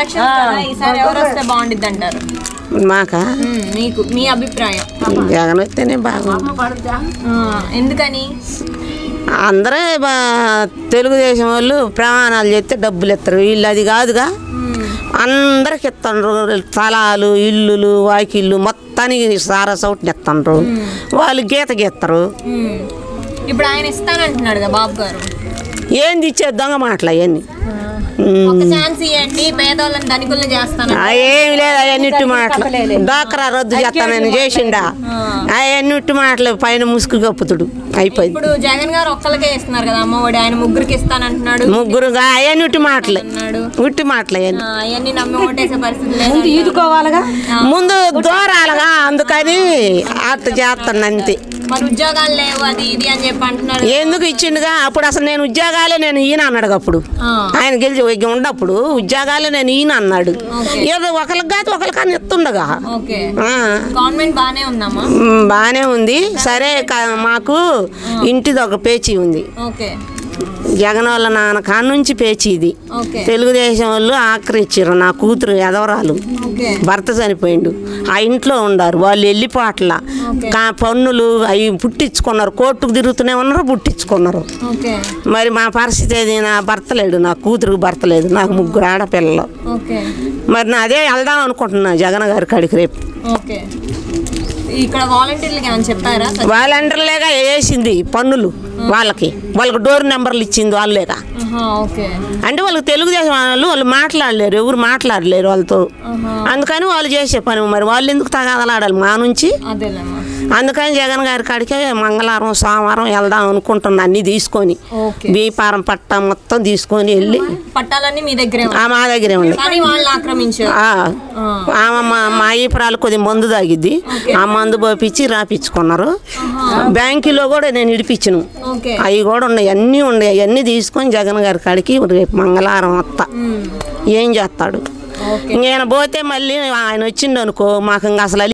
Election కదా ఈసారి ఎవరు వస్తే బాగుండిద్ది అంటారు? మాకా మీకు మీ అభిప్రాయం? జగన్ వస్తేనే బాగా. ఎందుకని? అందరూ తెలుగుదేశం వాళ్ళు ప్రమాణాలు చేస్తే డబ్బులు ఇస్తారు, వీళ్ళు అది కాదుగా. అందరికి ఇస్తుండ్రు స్థలాలు, ఇల్లులు, వాకిళ్ళు మొత్తానికి సారా సౌట్ని ఇస్తుండ్రు. వాళ్ళు గీత గీస్తారు. ఇప్పుడు ఆయన ఇస్తానంటున్నాడు కదా బాబు గారు, ఏంది ఇచ్చే దొంగ మాటలు అవన్నీ. ఒక ఛాన్స్ ఇవ్వండి, పేదవాళ్ళని ధనికులను చేస్తాను. ఏమి లేదు అవన్నిటి మాటలు. డాక్రా రద్దు చేస్తానని చేసిండా, అవన్నిటి మాటలు పైన ముసుగు కప్పుతుడు అయిపోయింది. ఇప్పుడు జగన్ గారు ఒక్కరికే ఇస్తున్నారు కదా అమ్మఒడి, ఆయన ముగ్గురికి ఇస్తానంటున్నాడు. ముగ్గురుగా అవన్నిటి మాటలు, ఉట్టి మాటలు అవన్నీ నమ్మి ఓటేసే పరిస్థితి లేదు. ఈదుకోవాలిగా, ముందు దూరాలుగా, అందుకని అట్ట చేస్తాను అంతే. మరి ఉద్యోగాలు లేవు అది ఇది అని చెప్పి అంటున్నారు. ఎందుకు ఇచ్చిండుగా అప్పుడు? అసలు నేను ఉద్యోగాలే నేను ఈయన అన్నాడు అప్పుడు. ఆయన గెలిచి ఉన్నప్పుడు ఉద్యోగాలే నేను ఈయన అన్నాడు. ఏదో ఒకరికి కాదు ఒకరికని ఎత్తుండగా. గవర్నమెంట్ బానే ఉందమ్మా? బానే ఉంది. సరే మాకు ఇంటిది ఒక పేచీ ఉంది. జగన్ వాళ్ళ నాన్న కాడ నుంచి పేచి ఇది. తెలుగుదేశం వాళ్ళు ఆక్రమించారు. నా కూతురు ఎదవరాలు, భర్త చనిపోయిండు, ఆ ఇంట్లో ఉండారు. వాళ్ళు వెళ్ళిపోట్ల పన్నులు అవి పుట్టించుకున్నారు. కోర్టుకు తిరుగుతూనే ఉన్నారు, పుట్టించుకున్నారు. మరి మా పరిస్థితి ఏది? నా భర్త లేడు, నా కూతురుకు భర్త లేదు, నాకు ముగ్గురు ఆడపిల్లలు. మరి నా అదే వెళ్దాం అనుకుంటున్నా జగన్ గారి కాడికి రేపు. ఇక్కడ వాలంటీర్లకి ఏమని చెప్పారా? వాలంటీర్లేగా వేసింది పన్నులు వాళ్ళకి డోర్ నెంబర్లు ఇచ్చింది వాళ్ళేగా. అంటే వాళ్ళకి తెలుగుదేశం వాళ్ళు మాట్లాడలేరు, ఎవరు మాట్లాడలేరు వాళ్ళతో. అందుకని వాళ్ళు చేసే పని. మరి వాళ్ళు ఎందుకు తగాదలాడాలి మా నుంచి? అందుకని జగన్ గారి కాడికే మంగళవారం సోమవారం వెళ్దాం అనుకుంటున్నా. అన్ని తీసుకొని బీపారం పట్టా మొత్తం తీసుకొని వెళ్ళి. పట్టాలన్నీ మీ దగ్గరే? మా దగ్గరే ఉండి. మా ఈపురాలు కొద్దిగా మందు తాగిద్ది, ఆ మందు పోపించి రాపించుకున్నారు. బ్యాంకులో కూడా నేను ఇడిపించను, అవి కూడా ఉన్నాయి, అన్నీ ఉన్నాయి. అవన్నీ తీసుకొని జగన్ గారి కాడికి రేపు మంగళవారం వస్తా. ఏం చేస్తాడు? నేను పోతే మళ్ళీ ఆయన వచ్చిండు అనుకో, మాకు ఇంకా అసలు